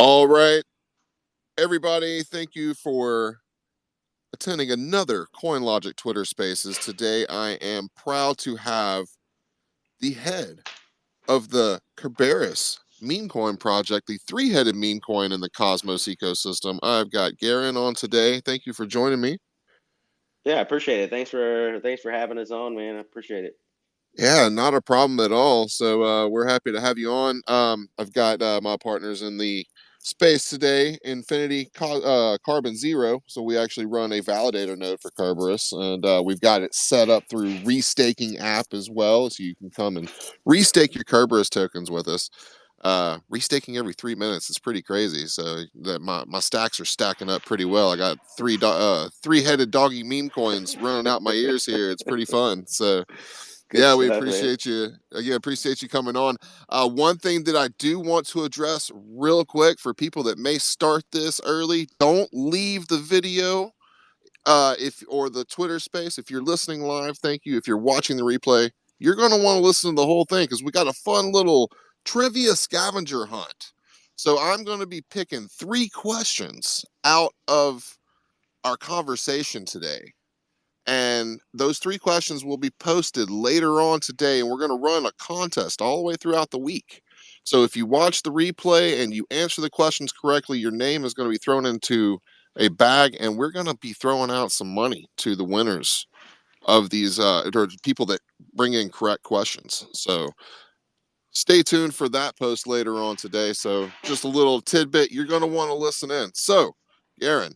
All right, everybody, thank you for attending another CoinLogic Twitter Spaces. Today, I am proud to have the head of the CRBRUS meme coin project, the three-headed meme coin in the Cosmos ecosystem. I've got Geryon on today. Thank you for joining me. Yeah, I appreciate it. Thanks for having us on, man. I appreciate it. Yeah, not a problem at all. So we're happy to have you on. I've got my partners in the space today, carbonZERO. So we actually run a validator node for CRBRUS, and we've got it set up through restake.app as well, so you can come and restake your CRBRUS tokens with us. Restaking every 3 minutes is pretty crazy. So that my stacks are stacking up pretty well. I got three-headed doggy meme coins running out my ears here. It's pretty fun. So Good yeah, we stuff, man. appreciate you. Yeah, appreciate you coming on. One thing that I do want to address real quick for people that may start this early, don't leave the video if or the Twitter space. If you're listening live, thank you. If you're watching the replay, you're going to want to listen to the whole thing because we got a fun little trivia scavenger hunt. So I'm going to be picking 3 questions out of our conversation today, and those 3 questions will be posted later on today, and we're going to run a contest all the way throughout the week. So if you watch the replay and you answer the questions correctly, your name is going to be thrown into a bag, and we're going to be throwing out some money to the winners of these or people that bring in correct questions. So stay tuned for that post later on today. So just a little tidbit, you're going to want to listen in. So Aaron,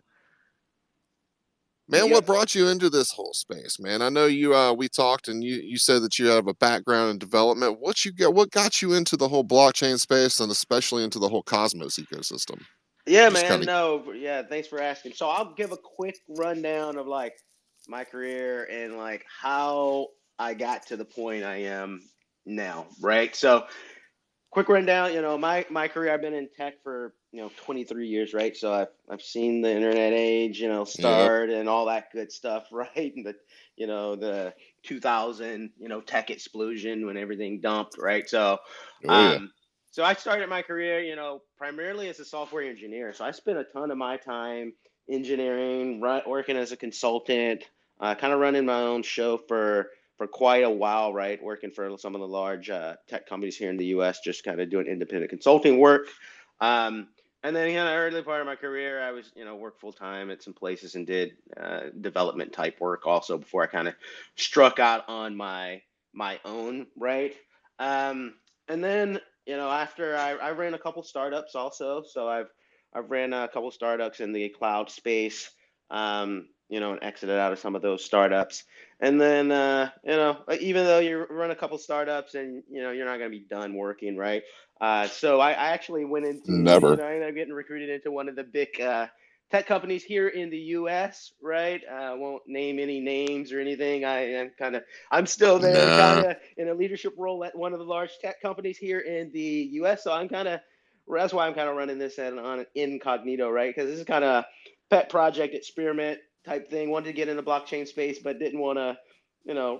man, what Yep. brought you into this whole space, man? I know you we talked and you said that you have a background in development. What got you into the whole blockchain space and especially into the whole Cosmos ecosystem? Yeah, Just kind man. of No, yeah, thanks for asking. So I'll give a quick rundown of like my career and like how I got to the point I am now, right? So quick rundown, my career, I've been in tech for, 23 years, right? So I've seen the internet age, Yep. start and all that good stuff, right? And the 2000, tech explosion when everything dumped, right? So, Oh yeah. um, so I started my career, primarily as a software engineer. So I spent a ton of my time engineering, working as a consultant, kind of running my own show for quite a while, right? Working for some of the large tech companies here in the U.S., just kind of doing independent consulting work. Um, and then, early part of my career, I was, worked full time at some places and did development type work also before I kind of struck out on my own, right? Um, and then, after I ran a couple startups also, so I've ran a couple startups in the cloud space, and exited out of some of those startups. And then, even though you run a couple startups and, you're not going to be done working, right? So I actually went into, Never. I ended up getting recruited into one of the big tech companies here in the U.S., right? I won't name any names or anything. I'm still there kind Nah. of in a leadership role at one of the large tech companies here in the U.S. So that's why I'm kind of running this on an incognito, right? Because this is kind of pet project experiment type thing. Wanted to get in the blockchain space, but didn't want to,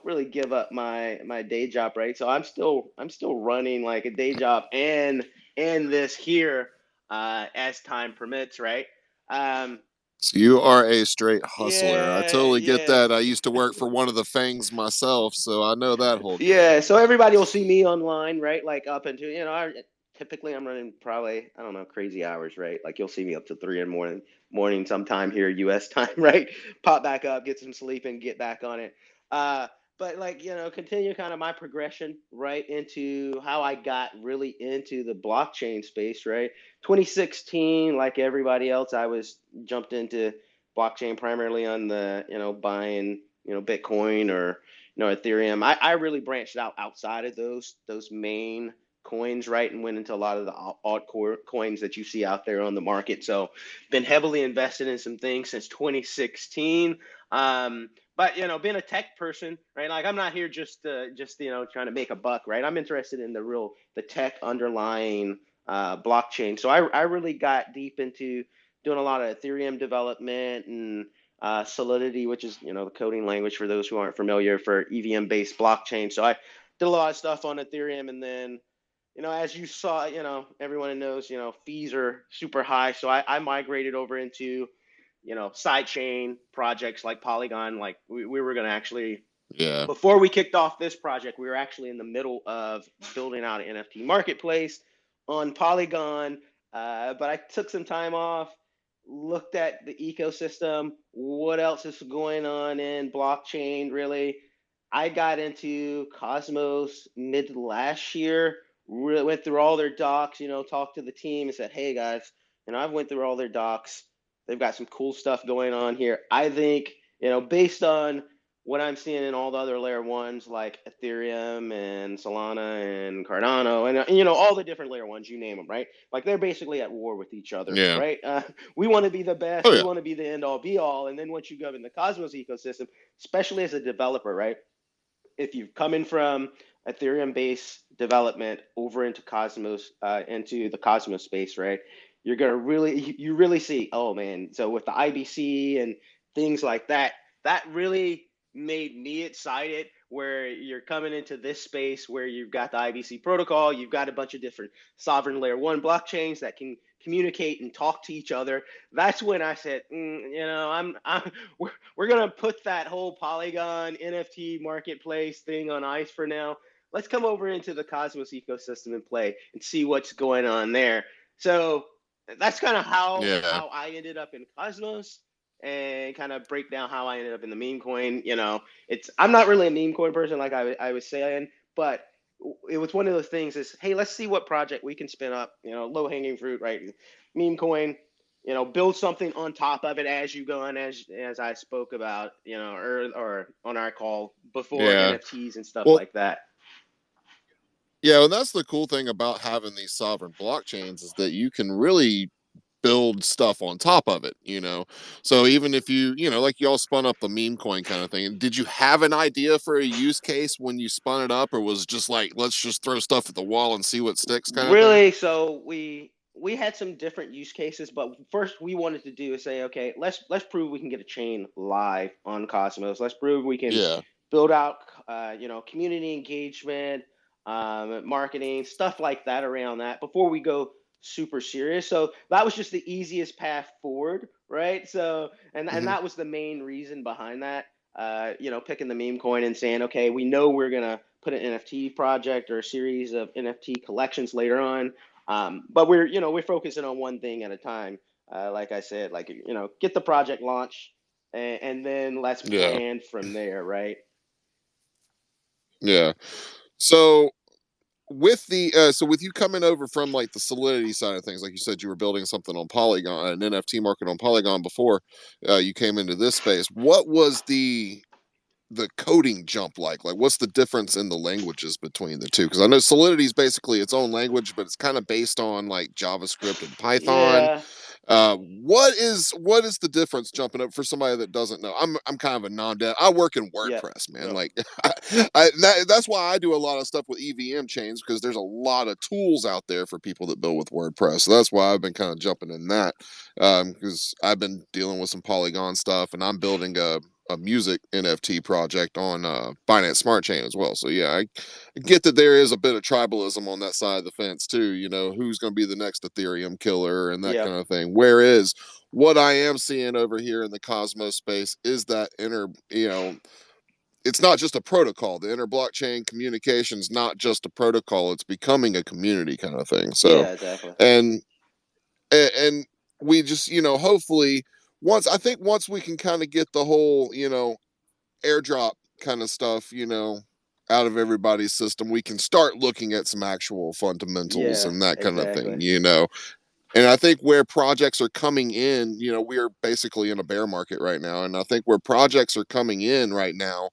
really give up my day job, right? So I'm still running like a day job and this here as time permits, right? Um, So you are a straight hustler. I yeah, totally get yeah. that. I used to work for one of the fangs myself, so I know that whole Yeah, game. so everybody will see me online, right? Like up until, typically I'm running probably, I don't know, crazy hours, right? Like you'll see me up to 3 in the morning sometime here, US time, right? Pop back up, get some sleep and get back on it. Uh, but like, continue kind of my progression, right, into how I got really into the blockchain space, right? 2016, like everybody else, I was jumped into blockchain primarily on the, buying, Bitcoin or Ethereum. I really branched out outside of those main coins, right, and went into a lot of the coins that you see out there on the market. So, been heavily invested in some things since 2016. But being a tech person, right? Like I'm not here just trying to make a buck, right? I'm interested in the tech underlying blockchain. So I really got deep into doing a lot of Ethereum development and Solidity, which is the coding language for those who aren't familiar for EVM based blockchain. So I did a lot of stuff on Ethereum, and then as you saw, everyone knows, fees are super high. So I migrated over into, sidechain projects like Polygon. Like we were going to actually, Yeah. before we kicked off this project, we were actually in the middle of building out an NFT marketplace on Polygon. But I took some time off, looked at the ecosystem, what else is going on in blockchain, really. I got into Cosmos mid last year, really went through all their docs, talked to the team and said, hey guys, I've went through all their docs. They've got some cool stuff going on here. I think, based on what I'm seeing in all the other layer ones like Ethereum and Solana and Cardano and all the different layer ones, you name them, right? Like they're basically at war with each other, Yeah. right? We want to be the best, Oh we yeah. want to be the end all be all, and then once you go in the Cosmos ecosystem, especially as a developer, right? If you've come in from Ethereum based development over into Cosmos, into the Cosmos space, right? You really see, oh man, so with the IBC and things like that, that really made me excited where you're coming into this space where you've got the IBC protocol, you've got a bunch of different sovereign layer one blockchains that can communicate and talk to each other. That's when I said, I'm we're gonna put that whole Polygon NFT marketplace thing on ice for now. Let's come over into the Cosmos ecosystem and play and see what's going on there. So that's kind of Yeah. how I ended up in Cosmos, and kind of break down how I ended up in the meme coin. I'm not really a meme coin person like I was saying, but it was one of those things is, hey, let's see what project we can spin up, low hanging fruit, right? Meme coin, build something on top of it as you go on, as I spoke about, or on our call before, Yeah. NFTs and stuff Well, like that. yeah, and that's the cool thing about having these sovereign blockchains is that you can really build stuff on top of it, you know. So even if like y'all spun up the meme coin kind of thing, did you have an idea for a use case when you spun it up, or was it just like let's just throw stuff at the wall and see what sticks kind of thing? Really, so we had some different use cases, but first we wanted to do is say, okay, let's prove we can get a chain live on Cosmos. Let's prove we can Yeah. build out, community engagement, marketing, stuff like that around that before we go super serious. So that was just the easiest path forward, right? So and Hmm. that was the main reason behind that. Picking the meme coin and saying, okay, we know we're gonna put an NFT project or a series of NFT collections later on. But we're focusing on one thing at a time. Like I said, like, get the project launched, and then let's Yeah. plan from there, right? Yeah. So with the so with you coming over from like the Solidity side of things, like you said you were building something on Polygon, an NFT market on Polygon before you came into this space. What was the coding jump like what's the difference in the languages between the two? Because I know Solidity is basically its own language, but it's kind of based on like JavaScript and Python. Yeah, What is the difference jumping up for somebody that doesn't know? I'm kind of a non-dev. I work in yep, WordPress, man. yep. Like, that's why I do a lot of stuff with EVM chains because there's a lot of tools out there for people that build with WordPress. So that's why I've been kind of jumping in that because I've been dealing with some Polygon stuff, and I'm building a music NFT project on Binance Smart Chain as well. So yeah, I get that there is a bit of tribalism on that side of the fence too. You know, who's going to be the next Ethereum killer and that Yep. kind of thing. Whereas what I am seeing over here in the Cosmos space is that it's not just a protocol. The inter blockchain communication is not just a protocol. It's becoming a community kind of thing. So, Yeah, exactly. and and we just hopefully once we can kind of get the whole airdrop kind of stuff, out of everybody's system, we can start looking at some actual fundamentals Yeah, and that kind of exactly. thing. And I think where projects are coming in, we are basically in a bear market right now. And I think where projects are coming in right now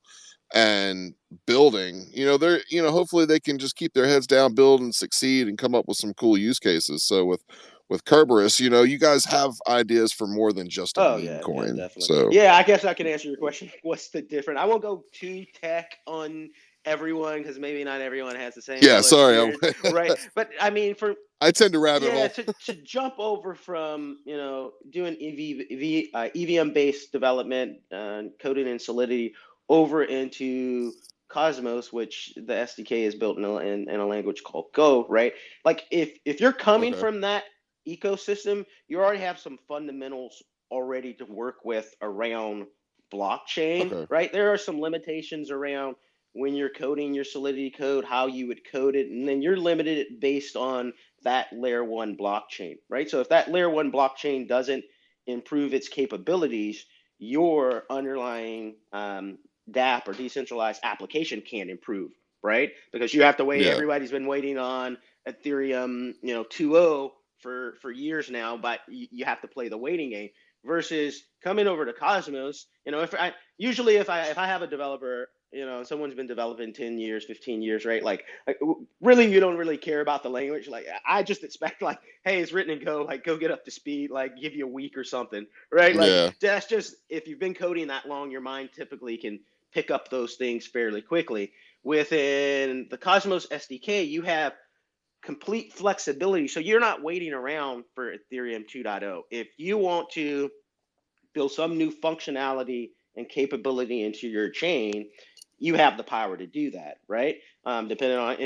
and building, they're, hopefully they can just keep their heads down, build and succeed and come up with some cool use cases. So with CRBRUS, you guys have ideas for more than just a Oh meme yeah, yeah, coin. definitely. So Yeah, I guess I can answer your question. What's the difference? I won't go too tech on everyone because maybe not everyone has the same yeah, level of sorry, experience, right? But I mean, for I tend to rabbit yeah, hole. to jump over from doing EVM based development, coding and Solidity over into Cosmos, which the SDK is built in a language called Go, right? Like if you're coming Okay. from that ecosystem, you already have some fundamentals already to work with around blockchain, Okay. right? There are some limitations around when you're coding your Solidity code, how you would code it, and then you're limited based on that layer one blockchain, right? So if that layer one blockchain doesn't improve its capabilities, your underlying DApp or decentralized application can't improve, right? Because you have to wait. Yeah. Everybody's been waiting on Ethereum, 2.0 for years now, but you have to play the waiting game. Versus coming over to Cosmos, if I have a developer, someone's been developing 10 years, 15 years, right? Like really, you don't really care about the language. Like I just expect like, hey, it's written in Go, like go get up to speed, like give you a week or something, right? Like Yeah. that's just, if you've been coding that long, your mind typically can pick up those things fairly quickly. Within the Cosmos SDK, you have complete flexibility. So you're not waiting around for Ethereum 2.0. If you want to build some new functionality and capability into your chain, you have the power to do that, right? Depending on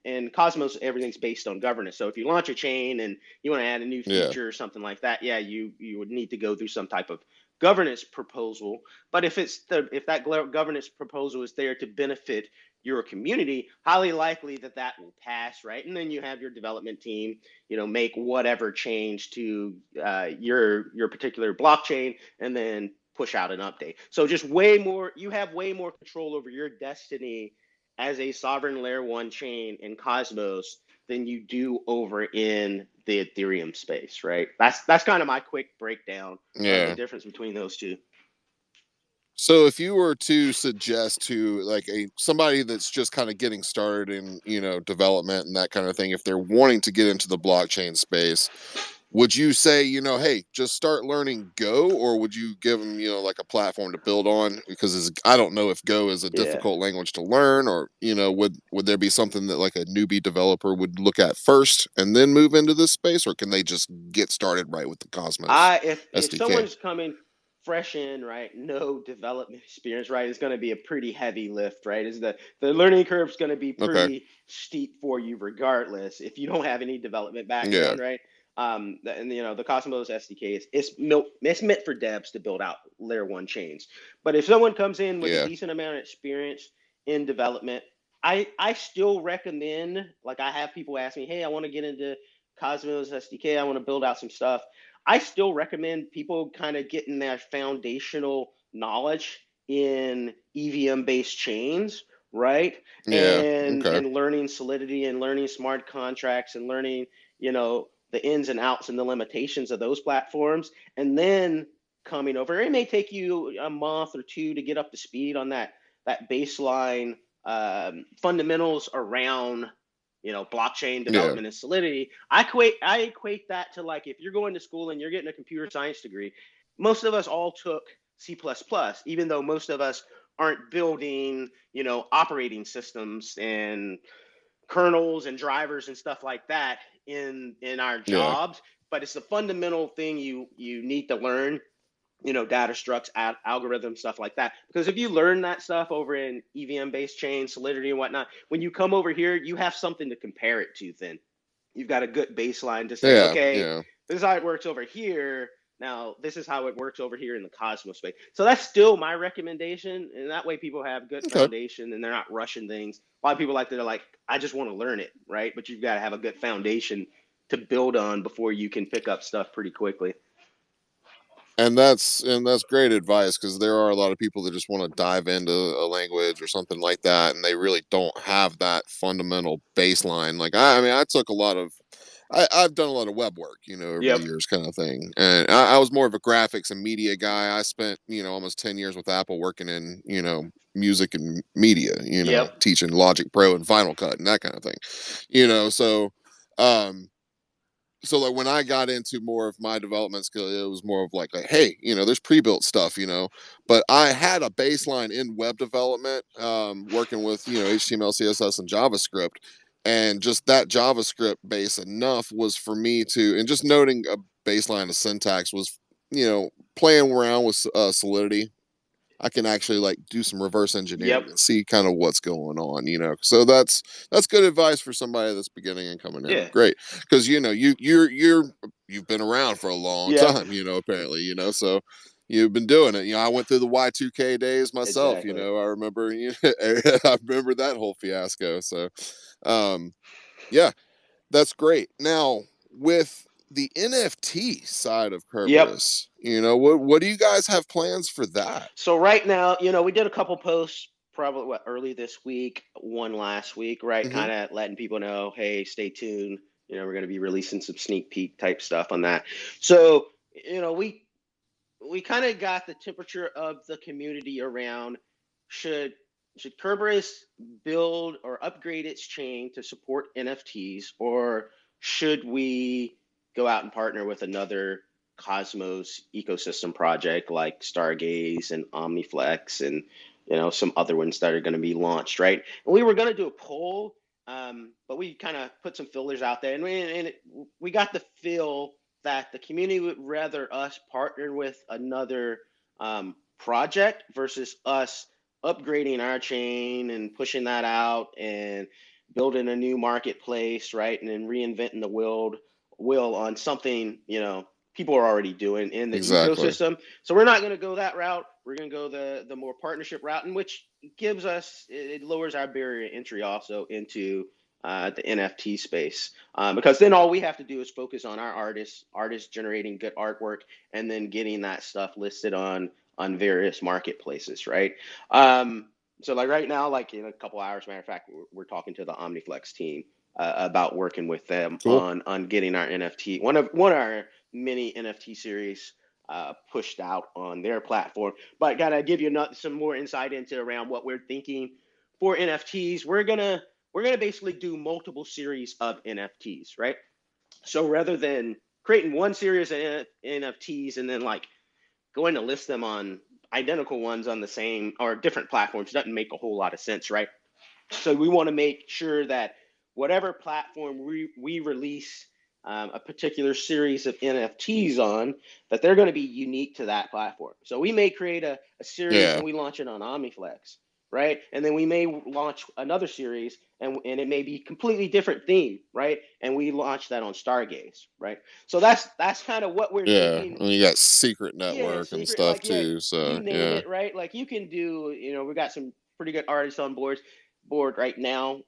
in Cosmos, everything's based on governance. So if you launch a chain and you want to add a new Yeah. feature or something like that, yeah, you would need to go through some type of governance proposal. But if that governance proposal is there to benefit your community, highly likely that will pass, right? And then you have your development team, make whatever change to your particular blockchain, and then push out an update. So just you have way more control over your destiny as a sovereign layer one chain in Cosmos than you do over in the Ethereum space, right? That's kind of my quick breakdown of the Yeah. difference between those two. So if you were to suggest to like somebody that's just kind of getting started in, development and that kind of thing, if they're wanting to get into the blockchain space, would you say, hey, just start learning Go, or would you give them, like a platform to build on? Because I don't know if Go is a Yeah. difficult language to learn, or, would there be something that like a newbie developer would look at first and then move into this space, or can they just get started right with the Cosmos If SDK? someone's coming fresh in, right, no development experience, right, it's going to be a pretty heavy lift, right? Is the learning curve is going to be Okay. pretty steep for you regardless if you don't have any development Yeah. background, right? And the Cosmos SDK it's meant for devs to build out layer one chains. But if someone comes in with a Yeah. decent amount of experience in development, I still recommend, like I have people ask me, hey, I want to get into Cosmos SDK, I want to build out some stuff. I still recommend people kind of getting that foundational knowledge in EVM based chains, right? Yeah. And Okay. learning Solidity and learning smart contracts and learning, the ins and outs and the limitations of those platforms. And then coming over, it may take you a month or two to get up to speed on that baseline fundamentals around blockchain Yeah. development and Solidity. I equate that to, like, if you're going to school and you're getting a computer science degree, most of us all took C++, even though most of us aren't building operating systems and kernels and drivers and stuff like that in our Yeah. jobs. But it's the fundamental thing you need to learn, data structs, algorithms, stuff like that. Because if you learn that stuff over in EVM based chains, Solidity and whatnot, when you come over here, you have something to compare it to. Then you've got a good baseline to say, Yeah. okay, Yeah. this is how it works over here. Now, this is how it works over here in the Cosmos space. So that's still my recommendation. And that way people have good Okay. foundation and they're not rushing things. A lot of people they're like, I just want to learn it, right? But you've got to have a good foundation to build on before you can pick up stuff pretty quickly. And that's great advice, because there are a lot of people that just want to dive into a language or something like that, and they really don't have that fundamental baseline. Like I mean, I took a lot of I've done a lot of web work, over the Yep. years, kind of thing. And I was more of a graphics and media guy. I spent, almost 10 years with Apple working in, music and media, Yep. teaching Logic Pro and Final Cut and that kind of thing. So um so like when I got into more of my development skill, it was more of like, hey, there's pre-built stuff, but I had a baseline in web development, working with, HTML, CSS, and JavaScript. And just that JavaScript base enough was for me to, and just noting a baseline of syntax was, playing around with Solidity I can actually like do some reverse engineering Yep. and see kind of what's going on, So that's good advice for somebody that's beginning and coming in. Yeah. Great, because you've been around for a long Yep. time, apparently, so you've been doing it. I went through the Y2K days myself. Exactly. I remember, I remember that whole fiasco. So, um, yeah, that's great. Now, with the NFT side of Yep. Cerberus, what do you guys have plans for that? So right now, we did a couple posts probably early this week, one last week, right? Hmm. Kind of letting people know, hey, stay tuned. We're going to be releasing some sneak peek type stuff on that. So, we kind of got the temperature of the community around should should Cerberus build or upgrade its chain to support NFTs, or should we go out and partner with another Cosmos ecosystem project like Stargaze and OmniFlex and some other ones that are going to be launched, right? And we were going to do a poll, but we kind of put some fillers out there, and we got the feel that the community would rather us partner with another project versus us upgrading our chain and pushing that out and building a new marketplace, right? And then reinventing the wheel on something people are already doing in the Exactly. ecosystem. So we're not going to go that route. We're going to go the more partnership route, in which gives us it lowers our barrier to entry also into the NFT space, because then all we have to do is focus on our artists generating good artwork, and then getting that stuff listed on various marketplaces, right? So like right now, like in a couple hours, matter of fact, we're talking to the OmniFlex team about working with them Cool. on getting our NFT, one of our many NFT series pushed out on their platform. But gotta give you some more insight into around what we're thinking for NFTs. We're gonna basically do multiple series of NFTs, right? So rather than creating one series of NFTs and then like going to list them on identical ones on the same or different platforms doesn't make a whole lot of sense, right? So we want to make sure that whatever platform we release a particular series of NFTs on, that they're going to be unique to that platform. So we may create a series Yeah. and we launch it on OmniFlex, right? And then we may launch another series and it may be completely different theme, right? And we launch that on Stargaze, right? So that's kind of what we're Yeah. thinking. And you got secret Yeah, network and secret, stuff like, yeah, too. you So name yeah. it, right? Like you can do, we got some pretty good artists on board right now,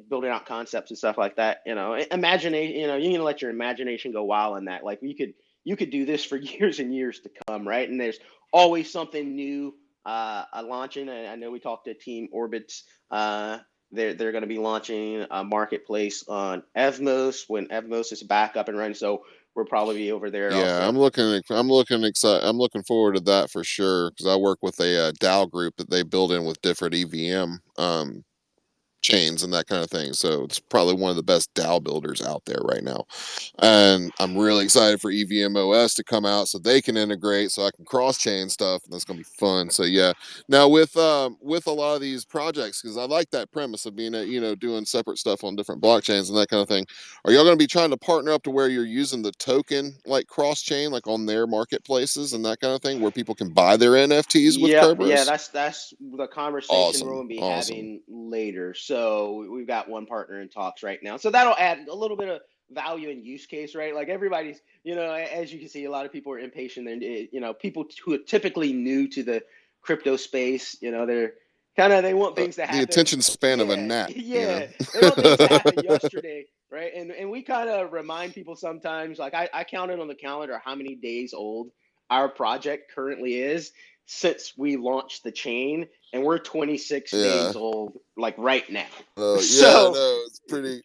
building out concepts and stuff like that. Imagination, you can let your imagination go wild in that. Like you could do this for years and years to come, right? And there's always something new launching. I know we talked to Team Orbits. They're going to be launching a marketplace on Evmos when Evmos is back up and running. So we'll probably be over there Yeah, also. I'm looking forward to that for sure because I work with a DAO group that they build in with different EVM chains and that kind of thing. So it's probably one of the best DAO builders out there right now. And I'm really excited for EVMOS to come out so they can integrate so I can cross chain stuff and that's gonna be fun. So yeah. Now with a lot of these projects, because I like that premise of being doing separate stuff on different blockchains and that kind of thing. Are y'all gonna be trying to partner up to where you're using the token like cross chain, like on their marketplaces and that kind of thing, where people can buy their NFTs with Yep, yeah, Kerberos? that's the conversation we're Awesome. going to be Awesome. having later. So we've got one partner in talks right now. So that'll add a little bit of value and use case, right? Like everybody's, as you can see, a lot of people are impatient, and people who are typically new to the crypto space, they want things to The happen. attention span of a Yeah, gnat, yeah, they want things to happen yesterday, right? And we kind of remind people sometimes, like I counted on the calendar how many days old our project currently is since we launched the chain, and we're 26 Yeah. days old like right now. Yeah, So no, it's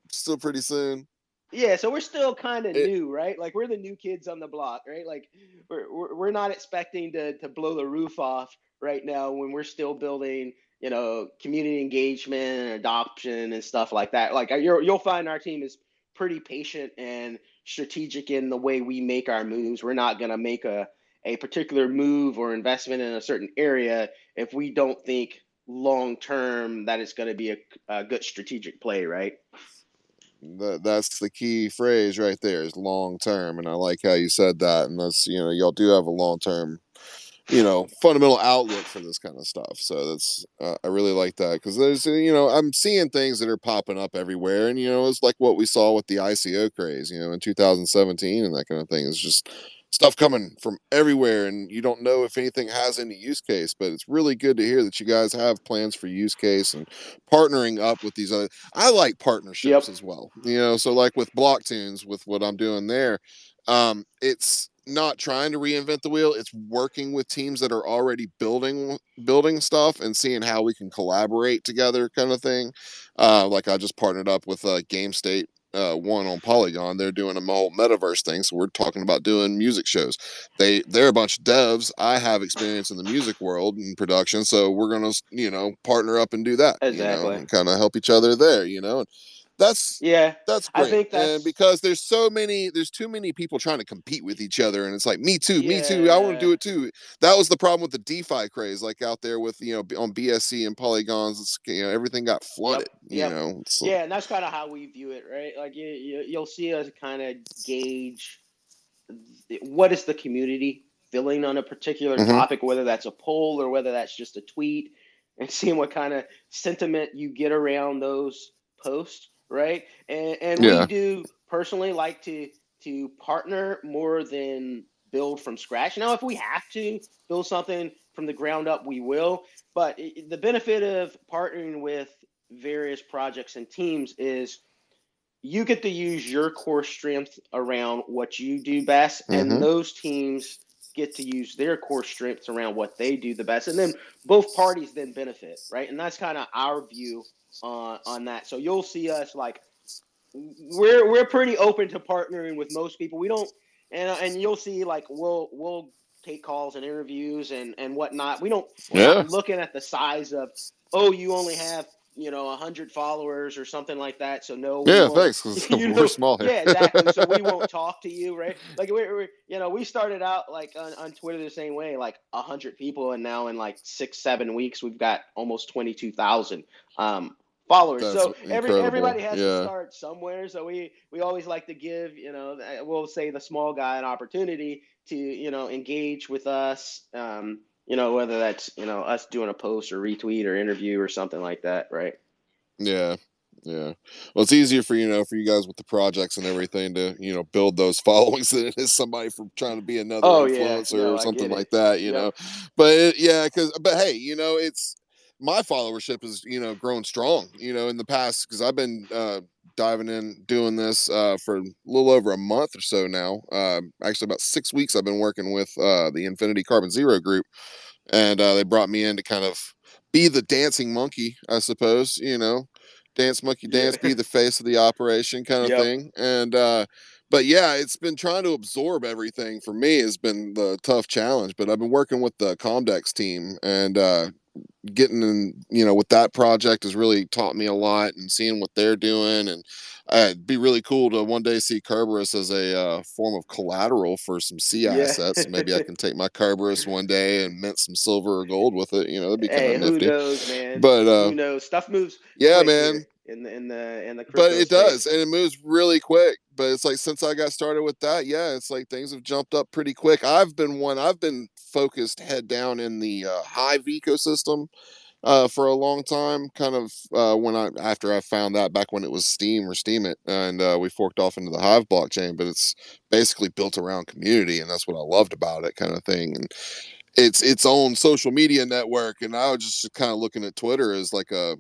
still pretty soon. yeah, so we're still kind of It, new, right? Like we're the new kids on the block, right? Like we're not expecting to blow the roof off right now when we're still building, community engagement and adoption and stuff like that. Like you'll find our team is pretty patient and strategic in the way we make our moves. We're not going to make a particular move or investment in a certain area if we don't think long term that it's going to be a good strategic play, right? that's the key phrase right there is long term, and I like how you said that. And that's y'all do have a long term fundamental outlook for this kind of stuff. So that's I really like that, because there's I'm seeing things that are popping up everywhere, and it's like what we saw with the ICO craze, in 2017 and that kind of thing. It's just stuff coming from everywhere, and you don't know if anything has any use case. But it's really good to hear that you guys have plans for use case and partnering up with these other. I like partnerships Yep. as well. So like with Blocktunes, with what I'm doing there, it's not trying to reinvent the wheel. It's working with teams that are already building stuff and seeing how we can collaborate together, kind of thing. Like I just partnered up with Game State one on Polygon. They're doing a whole metaverse thing, so we're talking about doing music shows. They're a bunch of devs. I have experience in the music world and production, so we're gonna partner up and do that, Exactly. and kind of help each other there, that's Yeah, that's I great. think And that's because there's too many people trying to compete with each other, and it's like, me too, I want to do yeah. it too. That was the problem with the DeFi craze, like out there with on BSC and Polygons. Everything got flooded. Yep. Yep. It's Yeah, and that's kind of how we view it, right? Like you'll see us kind of gauge what is the community feeling on a particular mm-hmm. topic, whether that's a poll or whether that's just a tweet, and seeing what kind of sentiment you get around those posts, right? And we Yeah. do personally like to partner more than build from scratch. Now, if we have to build something from the ground up, we will. But the benefit of partnering with various projects and teams is you get to use your core strength around what you do best, and Mm-hmm. those teams get to use their core strengths around what they do the best, and then both parties then benefit, right? And that's kind of our view on that. So you'll see us like we're pretty open to partnering with most people. We don't, and you'll see like we'll take calls and interviews and whatnot. We're not Yeah. looking at the size of, oh, you only have 100 followers or something like that, so no, we Yeah. won't. Thanks. 'Cause we're small here. Yeah, exactly. So we won't talk to you, right? Like we started out like on Twitter the same way, like 100 people, and now in like 6-7 weeks we've got almost 22,000 followers. That's So incredible. everybody has to Yeah. start somewhere. So we always like to give, we'll say the small guy an opportunity to engage with us. Whether that's us doing a post or retweet or interview or something like that, right? Yeah. Yeah. Well, it's easier for you guys with the projects and everything to, build those followings than it is somebody from trying to be another Oh yeah, influencer no, or I something get like it. that. Yep. But yeah, but hey, it's my followership is, grown strong, in the past, because I've been diving in doing this for a little over a month or so now. Actually about 6 weeks I've been working with the Infinity carbonZERO group, and they brought me in to kind of be the dancing monkey, I suppose. Dance monkey Yeah. dance, be the face of the operation, kind of Yep. thing. And but yeah, it's been trying to absorb everything for me has been the tough challenge. But I've been working with the Comdex team, and getting in, with that project has really taught me a lot, and seeing what they're doing. And it'd be really cool to one day see CRBRUS as a form of collateral for some C Yeah. assets. Maybe I can take my CRBRUS one day and mint some silver or gold with it. That'd be kind of Hey, who nifty. knows, man? But Who knows? Stuff moves yeah, quick here man. in the But crypto it does, space. and it moves really quick. But it's like since I got started with that, yeah, it's like things have jumped up pretty quick. I've been focused head down in the Hive ecosystem for a long time. Kind of when after I found that back when it was Steam or Steam It, and we forked off into the Hive blockchain. But it's basically built around community, and that's what I loved about it, kind of thing. And it's its own social media network. And I was just kind of looking at Twitter as like a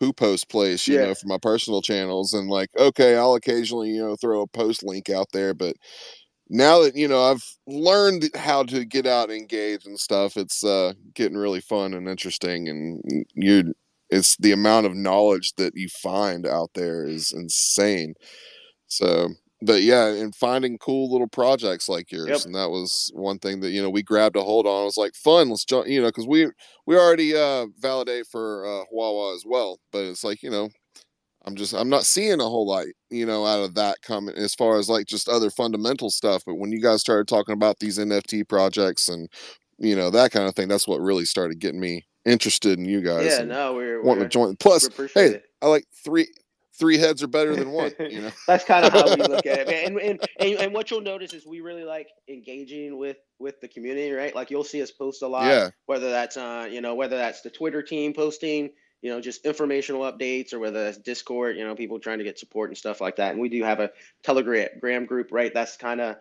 poo post place, Yeah. for my personal channels, and like, okay, I'll occasionally throw a post link out there. But now that I've learned how to get out and engage and stuff, it's getting really fun and interesting. And it's the amount of knowledge that you find out there is insane. So but yeah, and finding cool little projects like yours, Yep. and that was one thing that we grabbed a hold on. It was like fun, let's jump, because we already validate for Huawei as well. But it's like, I'm not seeing a whole lot, out of that coming as far as like just other fundamental stuff. But when you guys started talking about these NFT projects and that kind of thing, that's what really started getting me interested in you guys Yeah. and No, wanting to join. we Plus, appreciate hey, it. I like three. three heads are better than one, you That's kind of how know? we look at it, man. And what you'll notice is we really like engaging with the community, right? Like you'll see us post a lot, Yeah. whether that's whether that's the Twitter team posting, just informational updates, or whether that's Discord, people trying to get support and stuff like that. And we do have a Telegram group, right? That's kind of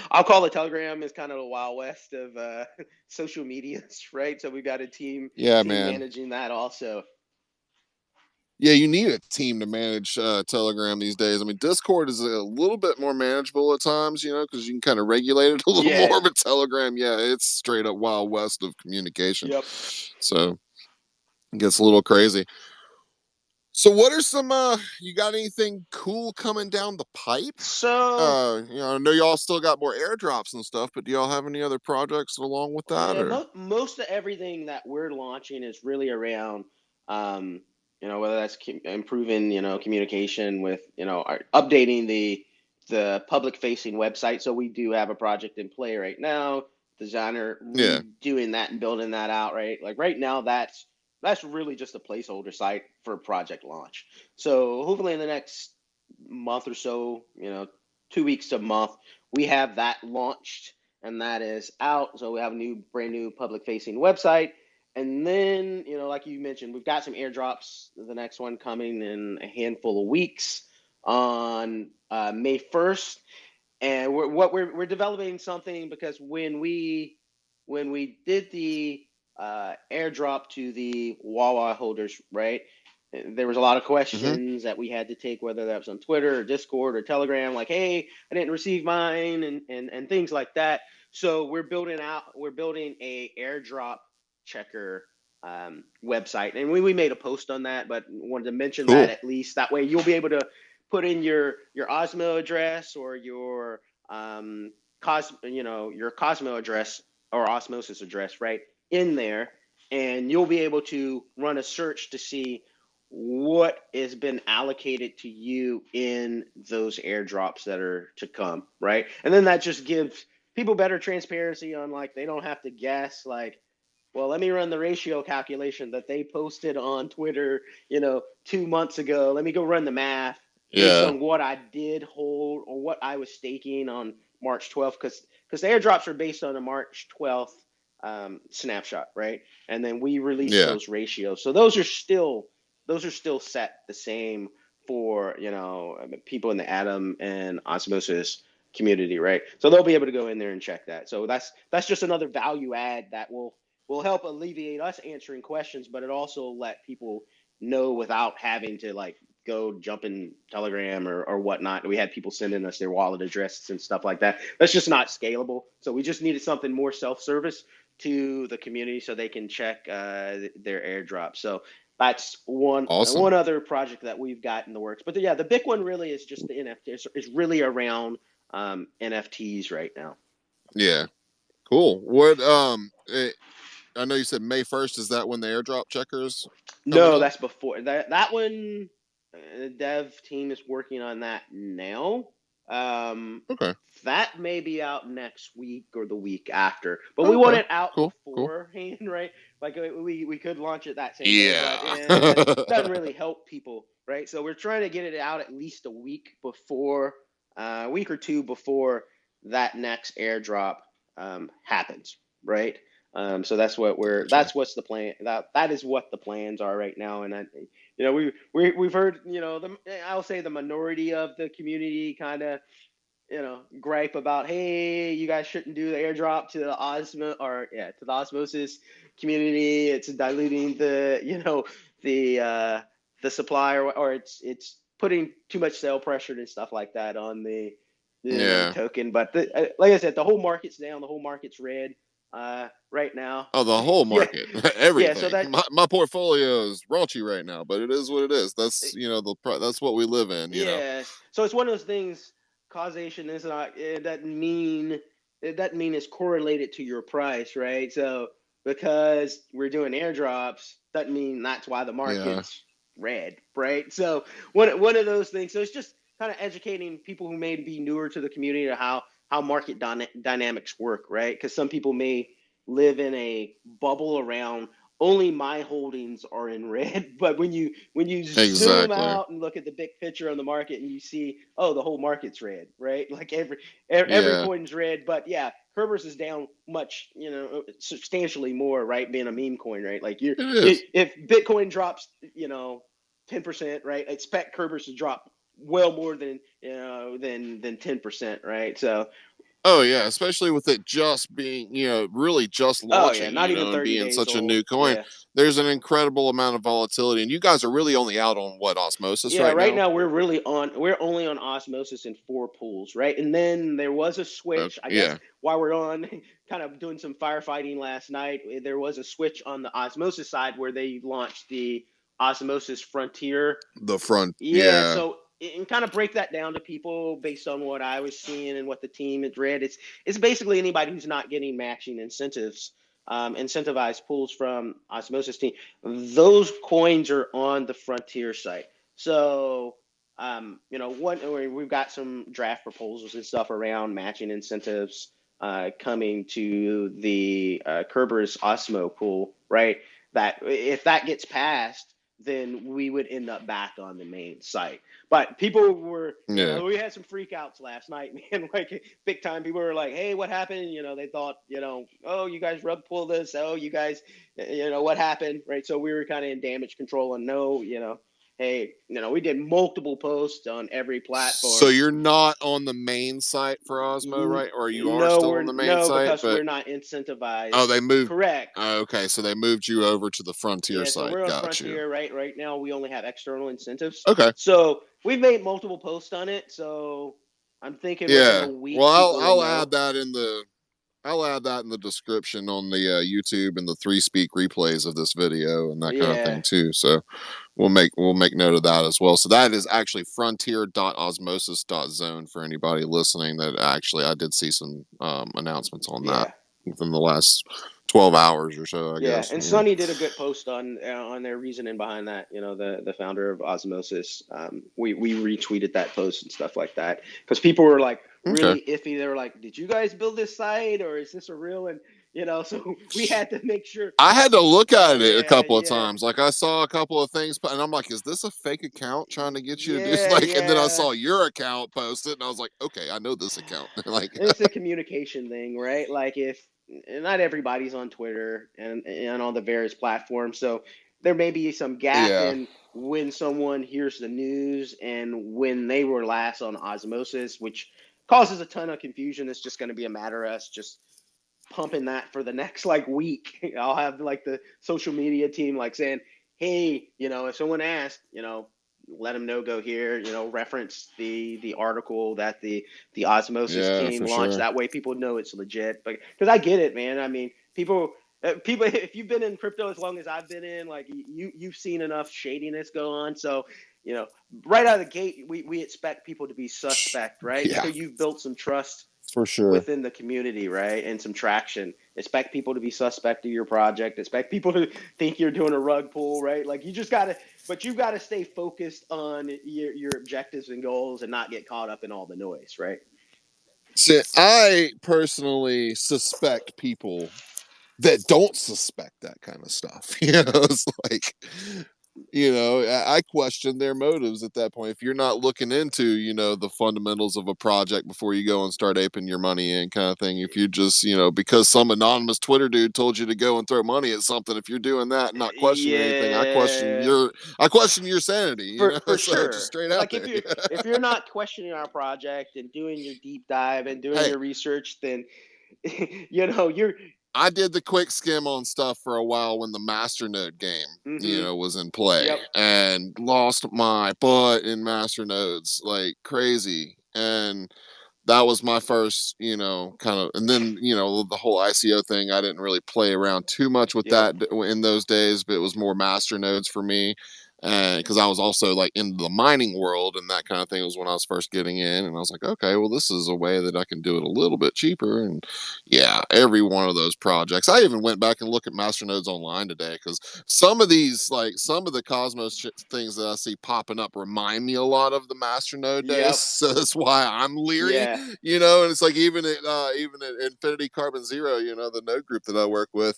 I'll call it Telegram is kind of the Wild West of social medias, right? So we've got a Yeah, team man. managing that also. Yeah, you need a team to manage Telegram these days. I mean, Discord is a little bit more manageable at times, because you can kind of regulate it a little more. Yeah. But Telegram, yeah, it's straight up Wild West of communication. Yep. So it gets a little crazy. So, what are some? You got anything cool coming down the pipe? So I know y'all still got more airdrops and stuff, but do y'all have any other projects along with that, yeah, or? most of everything that we're launching is really around, whether that's improving, communication with, updating the public facing website. So we do have a project in play right now. Designer Yeah. redoing that and building that out, right? Like right now, that's really just a placeholder site for project launch. So hopefully in the next month or so, 2 weeks to a month, we have that launched and that is out. So we have a brand new public facing website. And then, like you mentioned, we've got some airdrops. The next one coming in a handful of weeks on May 1st. And we're developing something because when we did the airdrop to the Wawa holders, right? There was a lot of Mm-hmm. questions that we had to take, whether that was on Twitter or Discord or Telegram, like, hey, I didn't receive mine, and things like that. So we're building a airdrop checker website, and we made a post on that, but wanted to mention that Cool. at least that way you'll be able to put in your Osmo address or your your Cosmo address or Osmosis address right in there, and you'll be able to run a search to see what has been allocated to you in those airdrops that are to come, right? And then that just gives people better transparency on, like, they don't have to guess, like, well, let me run the ratio calculation that they posted on Twitter, 2 months ago. Let me go run the math based Yeah. on what I did hold or what I was staking on March 12th, because the airdrops are based on a March 12th snapshot, right? And then we release Yeah. those ratios. So those are still set the same for people in the Atom and Osmosis community, right? So they'll be able to go in there and check that. So that's just another value add that will help alleviate us answering questions, but it also let people know without having to, like, go jump in Telegram or whatnot. We had people sending us their wallet addresses and stuff like that. That's just not scalable. So we just needed something more self-service to the community so they can check their airdrop. So that's one Awesome. other project that we've got in the works. But the big one really is just the NFTs. Is really around NFTs right now. Yeah. Cool. What? I know you said May 1st. Is that when the airdrop checkers coming No, up? that's before that one. The dev team is working on that now. Um, Okay. that may be out next week or the week after, but we want Okay. it out Cool. Cool. beforehand, right? Like we could launch it that same day, but Yeah. that doesn't really help people, right? So we're trying to get it out at least a week before, a week or two before that next airdrop happens, right? So Gotcha. that's what's the plan. That is what the plans are right now. And we've heard, I'll say the minority of the community kind of, gripe about, hey, you guys shouldn't do the airdrop to the to the Osmosis community. It's diluting the supply, or it's putting too much sale pressure and stuff like that on the Yeah. token. But like I said, the whole market's down. The whole market's red right now. Oh, the whole Yeah, market, yeah. So everything. that My portfolio is raunchy right now, but it is what it is. That's that's what we live in. Yes. So it's one of those things. Causation is not. It doesn't mean it's correlated to your price, right? So because we're doing airdrops, doesn't mean that's why the Yeah. market's red, right? So one of those things. So it's just kind of educating people who may be newer to the community to how market dynamics work, right? Because some people may live in a bubble around only my holdings are in red. But when you zoom Exactly. out and look at the big picture on the market and you see, oh, the whole market's red, right? Like every Yeah, coin's red. But yeah, Cerberus is down much, substantially more, right? Being a meme coin, right? Like it is. if Bitcoin drops, 10%, right? Expect Cerberus to drop well more than 10%, right? So Oh yeah, especially with it just being, really just oh yeah, launching, not even and 30 being days such a old. new coin. Yeah. There's an incredible amount of volatility, and you guys are really only out on what, osmosis Yeah, right right now? now we're only on osmosis in 4 pools, right? And then there was a switch, I guess, Yeah, while we're on kind of doing some firefighting last night. There was a switch on the osmosis side where they launched the Osmosis Frontier. the front. Yeah, Yeah, so and kind of break that down to people based on what I was seeing and what the team had read. It's basically anybody who's not getting matching incentives, incentivized pools from Osmosis team. Those coins are on the Frontier site. So we've got some draft proposals and stuff around matching incentives coming to the CRBRUS Osmo pool, right? That if that gets passed, then we would end up back on the main site. But people were, yeah. we had some freakouts last night, man, like big time. People were like, hey, what happened? They thought, oh, you guys rug pull this. Oh, you guys, what happened? Right. So we were kind of in damage control and no, hey, we did multiple posts on every So platform. you're not on the main site for Osmo, right? Or you are No, still we're on the main no, site, because but we're not oh, incentivized. they moved. Correct. Okay, so they moved you over to the Frontier Yeah, so site. we're on Got you. Frontier, right? Right now, we only have external incentives. Okay. So we've made multiple posts on it. So I'm thinking within a Yeah. Well, week, people will I'll know. add that in the description on the YouTube and the 3Speak replays of this video and that kind of Yeah, thing too. So we'll make note of that as well. So that is actually frontier.osmosis.zone for anybody listening. That actually I did see some announcements on that yeah. within the last 12 hours or so, I Yeah, guess. and Yeah. Sonny did a good post on their reasoning behind that. The founder of Osmosis. We retweeted that post and stuff like that because people were like Okay. really iffy. They were like, "Did you guys build this site or is this a real?" And so we had to make sure. I had to look Oh at it a yeah, couple of yeah, times. Like I saw a couple of things, and I'm like, "Is this a fake account trying to get you to do yeah, like?" And then I yeah. saw your account post it, and I was like, "Okay, I know this account." Like, It's a communication thing, right? Like if not everybody's on Twitter and on the various platforms, so there may be some gap yeah, in when someone hears the news and when they were last on Osmosis, which causes a ton of confusion. It's just going to be a matter of us just pumping that for the next like week. I'll have like the social media team like saying, "Hey, if someone asks, let them know, go here, reference the article that the Osmosis yeah, team for launched. sure. That way people know it's legit." But because I get it, man. I mean, people if you've been in crypto as long as I've been in, like you've seen enough shadiness go on. So, you know, right out of the gate, we expect people to be suspect, right? Yeah, Until you've built some trust for sure. within the community, right? And some traction. Expect people to be suspect of your project. Expect people to think you're doing a rug pull, right? Like but you've got to stay focused on your objectives and goals and not get caught up in all the noise, right? See, I personally suspect people that don't suspect that kind of stuff. It's like, I question their motives at that point. If you're not looking into, the fundamentals of a project before you go and start aping your money in, kind of thing. If you just, because some anonymous Twitter dude told you to go and throw money at something, if you're doing that and not questioning anything, Yeah, I question your sanity, for so just sure. straight But out like there. if you're not questioning our project and doing your deep dive and doing Hey, your research, then you're I did the quick skim on stuff for a while when the Masternode game, mm-hmm. was in play, Yep. and lost my butt in Masternodes like crazy. And that was my first, kind of, and then, the whole ICO thing, I didn't really play around too much with Yep. that in those days, but it was more Masternodes for me. and because I was also like in the mining world and that kind of thing was when I was first getting in, and I was like, okay, well, this is a way that I can do it a little bit cheaper. And yeah, every one of those projects, I even went back and looked at Masternodes online today because some of these, like some of the Cosmos things that I see popping up, remind me a lot of the Masternode days. Yep. So that's why I'm leery, Yeah. And it's like even at Infinity carbonZERO, the node group that I work with,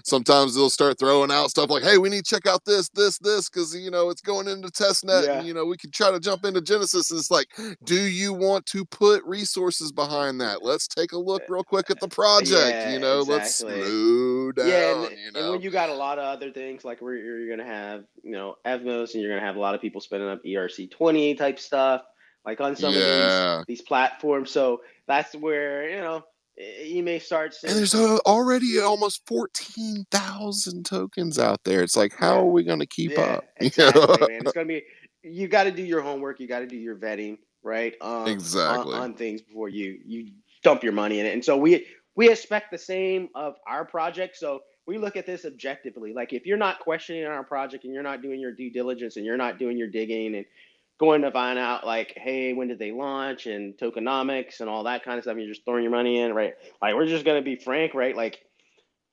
sometimes they'll start throwing out stuff like, hey, we need to check out this because it's going into testnet, and Yeah. we can try to jump into Genesis. And it's like, do you want to put resources behind that? Let's take a look real quick at the project. Yeah, Let's exactly. slow Yeah, down. and when you got a lot of other things like where you're gonna have Evmos, and you're gonna have a lot of people spinning up ERC20 type stuff like on some of Yeah. these platforms. So that's where you may start And seeing there's some. already almost 14,000 tokens out there. It's like, how Yeah, are we going to keep yeah, up? exactly, man. It's gonna be, you got to do your homework, you got to do your vetting, right? Exactly. On things before you dump your money in it. And so we expect the same of our project. So we look at this objectively. Like if you're not questioning our project and you're not doing your due diligence and you're not doing your digging and going to find out like, hey, when did they launch and tokenomics and all that kind of stuff, you're just throwing your money in, right? Like we're just gonna be frank, right? Like,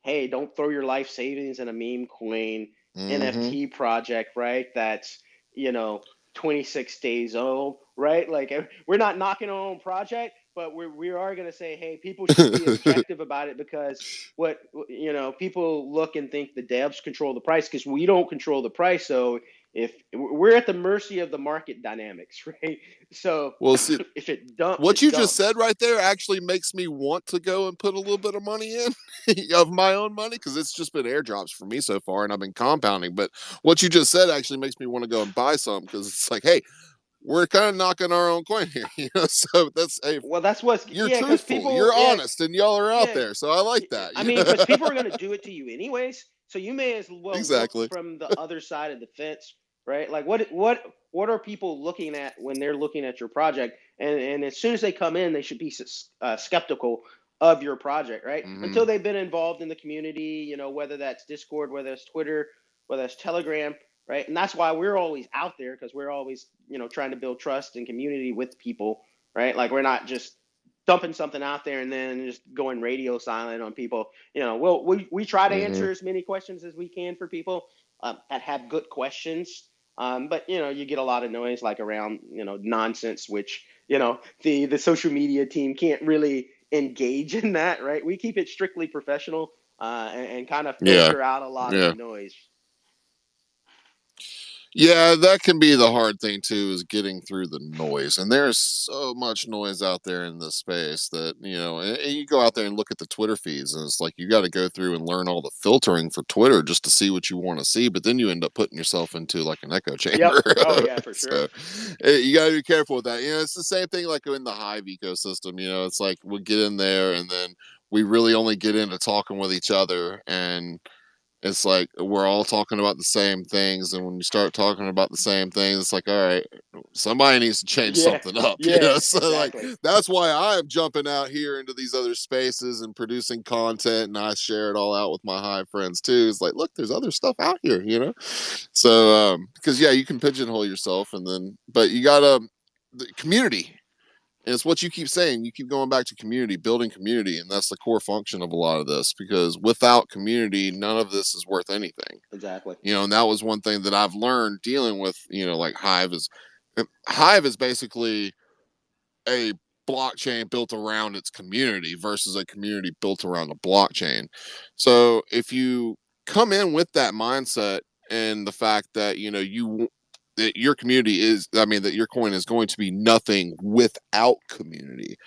hey, don't throw your life savings in a meme coin Mm-hmm. NFT project, right? That's, you know, 26 days old, right? Like we're not knocking our own project, but we are going to say, hey, people should be objective about it because what, people look and think the devs control the price because we don't control the price. So if we're at the mercy of the market dynamics, right? So Well, see, if it dumps, what it you just said dumps. right there actually makes me want to go and put a little bit of money in of my own money, because it's just been airdrops for me so far and I've been compounding. But what you just said actually makes me want to go and buy some, because it's like, hey, we're kind of knocking our own coin here, So that's, hey, Well, that's what's, you're yeah, because truthful, people, you're yeah, honest, and y'all are out yeah. there. So I like that. I mean, because people are going to do it to you anyways. So you may as well look Exactly. from the other side of the fence, right? Like what are people looking at when they're looking at your project? And as soon as they come in, they should be skeptical of your project, right? Mm-hmm. Until they've been involved in the community, whether that's Discord, whether it's Twitter, whether it's Telegram, right? And that's why we're always out there because we're always, trying to build trust and community with people, right? Like we're not just dumping something out there and then just going radio silent on people. We try to Mm-hmm. answer as many questions as we can for people that have good questions. But you get a lot of noise like around nonsense, which the social media team can't really engage in that, right? We keep it strictly professional and kind of Yeah. filter out a lot of the Yeah. noise. Yeah, that can be the hard thing too, is getting through the noise. And there's so much noise out there in this space that, and you go out there and look at the Twitter feeds, and it's like you got to go through and learn all the filtering for Twitter just to see what you want to see. But then you end up putting yourself into like an echo Yep. chamber. Oh yeah, for sure. So you got to be careful with that. It's the same thing like in the Hive ecosystem. It's like we get in there and then we really only get into talking with each other, and it's like we're all talking about the same things, and when you start talking about the same things, it's like, all right, somebody needs to change Yeah. something up, Yeah. So like Exactly. that's why I'm jumping out here into these other spaces and producing content, and I share it all out with my Hive friends too. It's like, look, there's other stuff out here. So because yeah, you can pigeonhole yourself, and then but you gotta, the community. And it's what you keep saying. You keep going back to community, building community. And that's the core function of a lot of this, because without community, none of this is worth anything. Exactly. And that was one thing that I've learned dealing with, like Hive is basically a blockchain built around its community versus a community built around a blockchain. So if you come in with that mindset, and the fact that that your community is, I mean, that your coin is going to be nothing without community,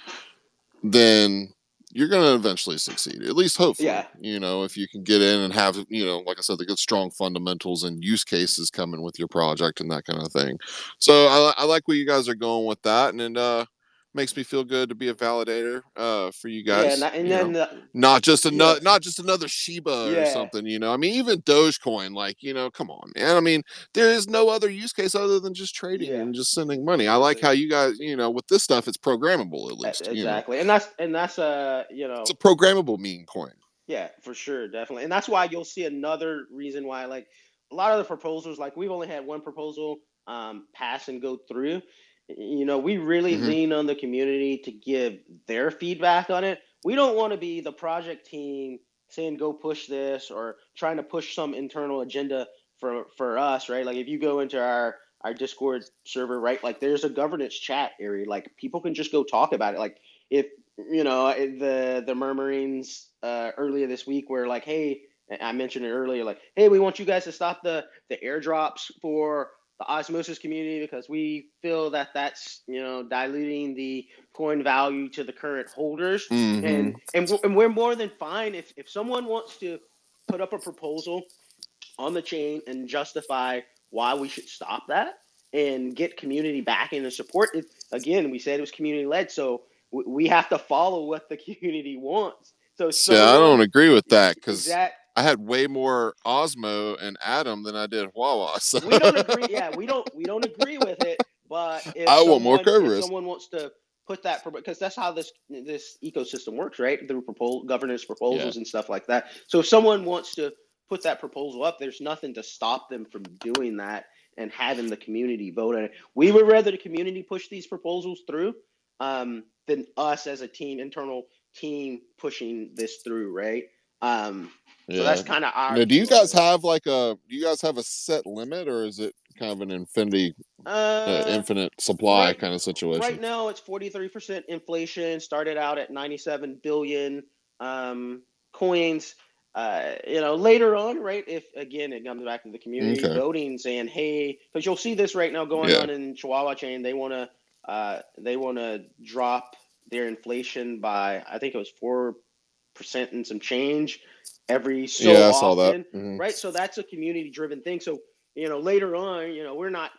then you're going to eventually succeed, at least hopefully. Yeah. If you can get in and have, like I said, the good strong fundamentals and use cases coming with your project and that kind of thing. So I like where you guys are going with that, and it makes me feel good to be a validator for you Yeah. guys. And then yeah. Not just another Shiba or Yeah. something. I mean, even Dogecoin, like, come on, man. I mean, there is no other use case other than just trading Yeah. and just sending money. I like Exactly. how you guys, with this stuff, it's programmable, at least. Exactly. And that's It's a programmable meme coin. yeah, for sure, definitely. And that's why you'll see another reason why like a lot of the proposals, like we've only had one proposal pass and go through. We really Mm-hmm. lean on the community to give their feedback on it. We don't want to be the project team saying go push this or trying to push some internal agenda for us, right? Like if you go into our Discord server, right? Like there's a governance chat area. Like people can just go talk about it. Like if the murmurings earlier this week were like, hey, I mentioned it earlier, like, hey, we want you guys to stop the airdrops for the osmosis community because we feel that that's diluting the coin value to the current holders, and Mm-hmm. we're more than fine if someone wants to put up a proposal on the chain and justify why we should stop that and get community backing and support it. Again, we said it was community led, so we have to follow what the community wants. So if Yeah, I don't someone agree with that because exact I had way more Osmo and Atom than I did Huawei. So we don't agree. Yeah, we don't agree with it. But if I want more if Cerberus. someone wants to put that, because that's how this ecosystem works, right? Through governance Yeah. proposals and stuff like that. So if someone wants to put that proposal up, there's nothing to stop them from doing that and having the community vote on it. We would rather the community push these proposals through than us as a team, internal team, pushing this through, right? So that's Yeah. kind of our Now, do you view on guys this. have do you guys have a set limit or is it kind of an Uh, infinite supply right kind of situation? right now it's 43% inflation. Started out at 97 billion coins. Later on, right? If again it comes back to the community Okay. voting, saying, "Hey," because you'll see this right now going Yeah. on in Chihuahua chain. They want to drop their inflation by, I think it was 4% and some change every so Yeah, I saw that. often, Hmm. right? So that's a community driven thing. So later on, we're not,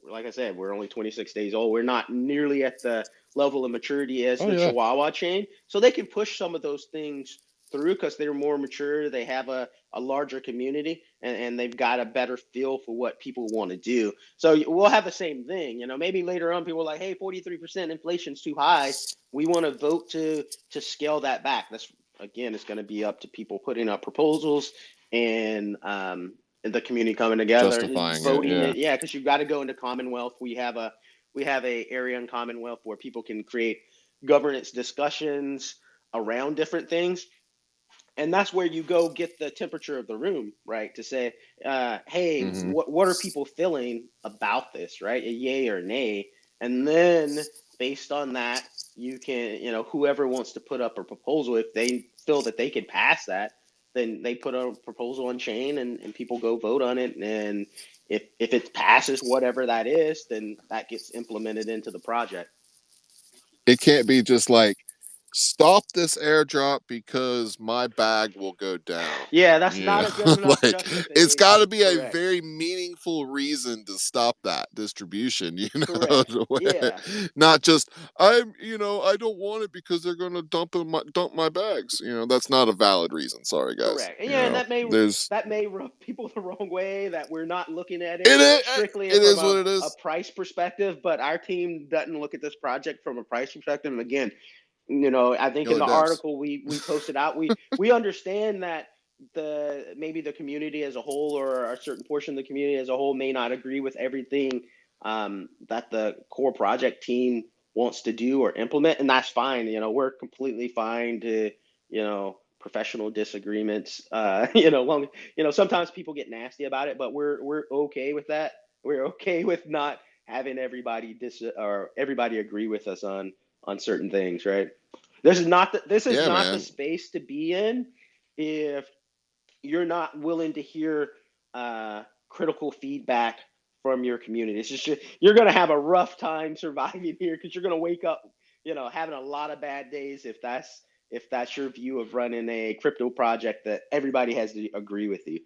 like I said, we're only 26 days old. We're not nearly at the level of maturity as Oh the yeah. Chihuahua chain. So they can push some of those things through because they're more mature. They have a larger community, and they've got a better feel for what people want to do. So we'll have the same thing. Maybe later on people are like, hey, 43% inflation's too high. We want to vote to scale that back. That's, again, it's going to be up to people putting up proposals and the community coming together and Justifying it. voting Yeah. it. Yeah, because you've got to go into Commonwealth. We have a area in Commonwealth where people can create governance discussions around different things, and that's where you go get the temperature of the room, right? To say, hey, Hmm. what are people feeling about this, right? A yay or nay, and then based on that, you can, whoever wants to put up a proposal, if they feel that they can pass that, then they put a proposal on chain, and people go vote on it, and if it passes whatever that is, then that gets implemented into the project. It can't be just like stop this airdrop because my bag will go down. Yeah, that's Yeah, not a good enough like it's got justification. to be a Correct. very meaningful reason to stop that distribution. Correct. To where, Yeah. not just I don't want it because they're going to dump my bags. That's not a valid reason. Sorry, guys. Correct. And yeah, and There's that may rub people the wrong way, that we're not looking at it it is strictly it from is what a, it a is. price perspective, but our team doesn't look at this project from a price perspective. And again, I think No, in the it does. article we posted out, we understand that maybe the community as a whole, or a certain portion of the community as a whole, may not agree with everything that the core project team wants to do or implement, and that's fine. We're completely fine to professional disagreements. Long, sometimes people get nasty about it, but we're okay with that. We're okay with not having everybody agree with us on certain things, right? This is Yeah, not the man. space to be in if you're not willing to hear critical feedback from your community. It's just you're going to have a rough time surviving here, because you're going to wake up, having a lot of bad days if that's your view of running a crypto project that everybody has to agree with you.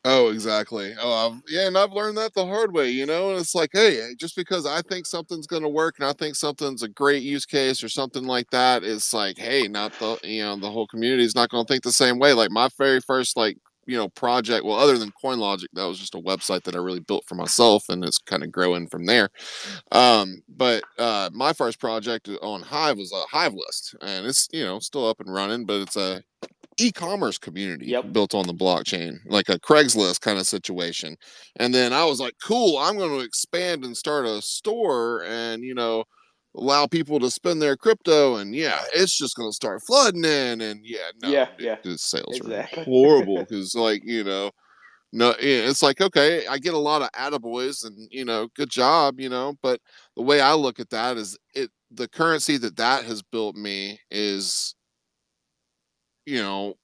Oh, exactly. Oh, yeah, and I've learned that the hard way, And it's like, hey, just because I think something's going to work and I think something's a great use case or something like that, it's like, hey, not the whole community is not going to think the same way. Like my very first, project, well, other than CoinLogic, that was just a website that I really built for myself and it's kind of growing from there. But my first project on Hive was a Hive list and it's, still up and running, but it's a e-commerce community Yep. built on the blockchain, like a Craigslist kind of situation. And then I was like, cool, I'm going to expand and start a store and, allow people to spend their crypto. And yeah, it's just going to start flooding in. And yeah, no, Yeah. dude, Yeah. the sales are Exactly. horrible because, like, no, yeah, it's like, okay, I get a lot of attaboys and, good job, but the way I look at that is the currency that has built me is, you know,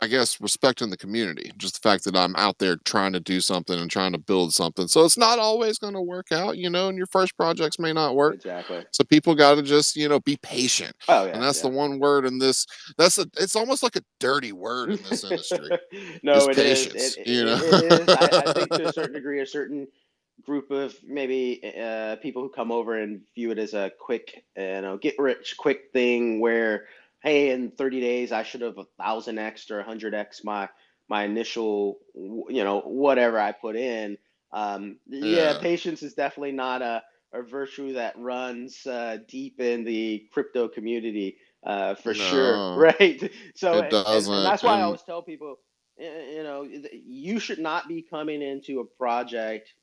I guess respecting the community, just the fact that I'm out there trying to do something and trying to build something. So it's not always going to work out, and your first projects may not work. Exactly. So people got to just, be patient. Oh And yeah. that's the Yeah. one word in this. It's almost like a dirty word in this industry is No, it is. patience, It is. I think to a certain degree, a certain group of maybe people who come over and view it as a quick, get rich quick thing where, hey, in 30 days I should have 1,000x or 100x my initial, whatever I put in. Yeah, Yeah. patience is definitely not a virtue that runs deep in the crypto community, for sure, No, right? So, it and doesn't. that's why I And always tell people, you should not be coming into a project,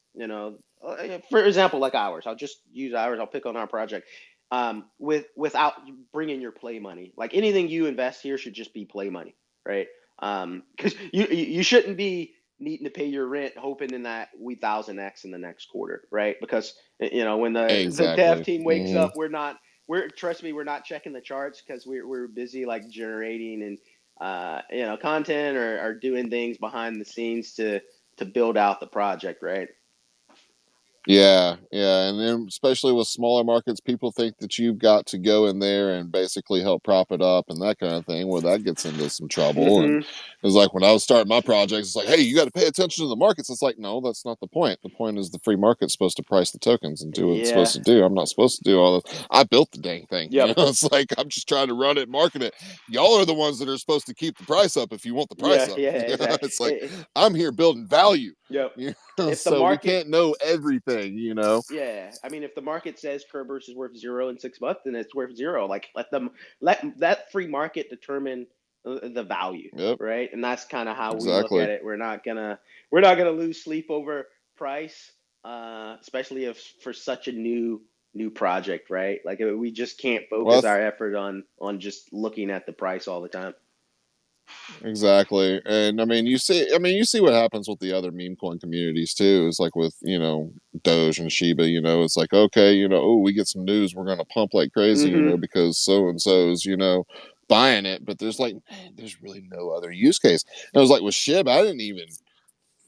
for example, like ours. I'll just use ours. I'll pick on our project, without bringing your play money. Like anything you invest here should just be play money, right? Because you shouldn't be needing to pay your rent hoping in that we 1,000x in the next quarter, right? Because when the dev exactly. team wakes Hmm. up, trust me, we're not checking the charts because we're busy like generating and content, or doing things behind the scenes to build out the project, right? Yeah, yeah, and then especially with smaller markets, people think that you've got to go in there and basically help prop it up and that kind of thing. Well, that gets into some trouble. And Hmm. it's like when I was starting my projects, it's like, hey, you got to pay attention to the markets. It's like, no, that's not the point. The point is the free market's supposed to price the tokens and do what it's Yeah. supposed to do. I'm not supposed to do all this. I built the dang thing. Yep. It's like I'm just trying to run it, market it. Y'all are the ones that are supposed to keep the price up if you want the price Yeah. up. Yeah. It's like Exactly. I'm here building value. Yep. If the So we market can't know everything. Yeah, I mean, if the market says CRBRUS is worth 0 in 6 months, then it's worth 0. Like, let that free market determine the value, Yep, right? And that's kind of how we look exactly. at it. We're not gonna lose sleep over price, especially if for such a new project, right? Like, we just can't Well, focus our effort on just looking at the price all the time. exactly. And I mean, you see what happens with the other meme coin communities too. It's like with, Doge and Shiba, it's like, okay, oh, we get some news, we're going to pump like crazy, Hmm. because so and so's, buying it. But there's like, man, there's really no other use case. And it was like with Shiba, I didn't even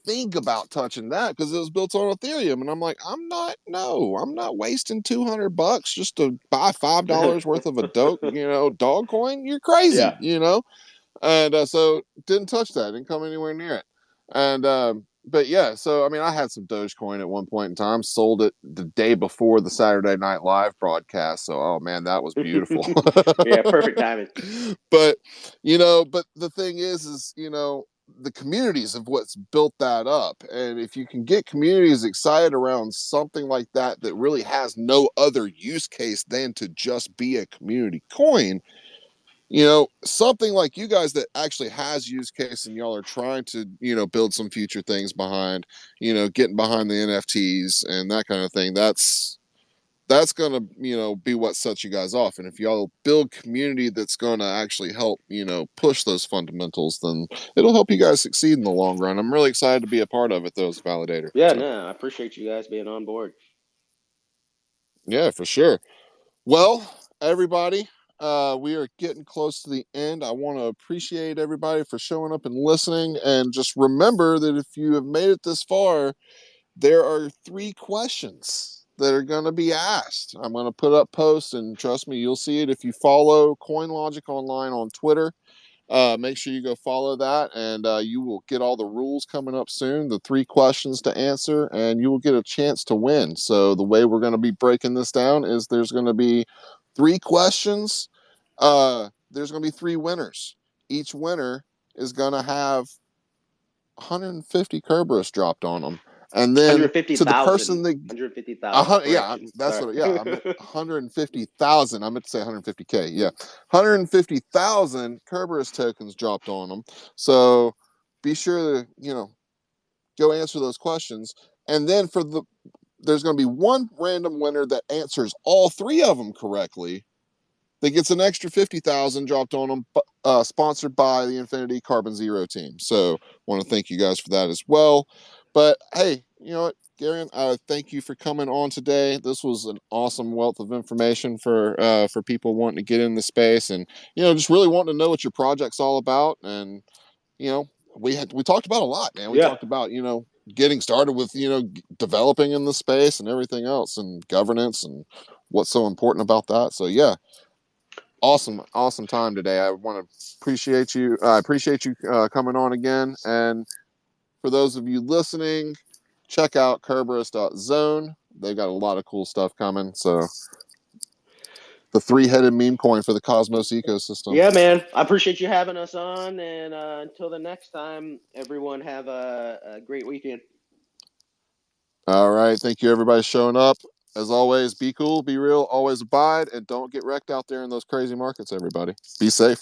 think about touching that because it was built on Ethereum. And I'm like, I'm not wasting $200 just to buy $5 worth of a dog coin. You're Yeah. crazy. And so didn't touch that, didn't come anywhere near it. And but yeah, so I mean, I had some Dogecoin at one point in time, sold it the day before the Saturday Night Live broadcast. So oh man, that was beautiful. Yeah, perfect timing. But but the thing is the communities of what's built that up. And if you can get communities excited around something like that really has no other use case than to just be a community coin, something like you guys that actually has use case and y'all are trying to, build some future things behind, getting behind the NFTs and that kind of thing. That's gonna, be what sets you guys off. And if y'all build community that's gonna actually help, push those fundamentals, then it'll help you guys succeed in the long run. I'm really excited to be a part of it, though, as a validator. Yeah, So no, I appreciate you guys being on board. yeah, for sure. Well, everybody, we are getting close to the end. I want to appreciate everybody for showing up and listening. And just remember that if you have made it this far, there are 3 questions that are going to be asked. I'm going to put up posts, and trust me, you'll see it if you follow CoinLogic Online on Twitter. Make sure you go follow that, and you will get all the rules coming up soon. The 3 questions to answer, and you will get a chance to win. So the way we're going to be breaking this down is there's going to be 3 questions. There's going to be 3 winners. Each winner is going to have 150 CRBRUS dropped on them. And then to the 150,000. person that 150,000. yeah, Correction. that's Sorry. what. Yeah, I meant 150,000. I meant to say 150K. Yeah, 150,000 CRBRUS tokens dropped on them. So be sure to go answer those questions. And then there's going to be one random winner that answers all three of them correctly that gets an extra 50,000 dropped on them, sponsored by the Infinity carbonZERO team. So want to thank you guys for that as well. But hey, you know what, Geryon, thank you for coming on today. This was an awesome wealth of information for people wanting to get in the space and just really wanting to know what your project's all about. And we talked about a lot, man. We Yeah. talked about getting started with developing in the space and everything else and governance and what's so important about that. So yeah, awesome time today. I want to appreciate you. I appreciate you coming on again. And for those of you listening, check out CRBRUS.zone. They've got a lot of cool stuff coming. So the three-headed meme coin for the Cosmos ecosystem. Yeah, man. I appreciate you having us on. And until the next time, everyone have a great weekend. All right. Thank you, everybody, showing up. As always, be cool, be real, always abide, and don't get wrecked out there in those crazy markets, everybody. Be safe.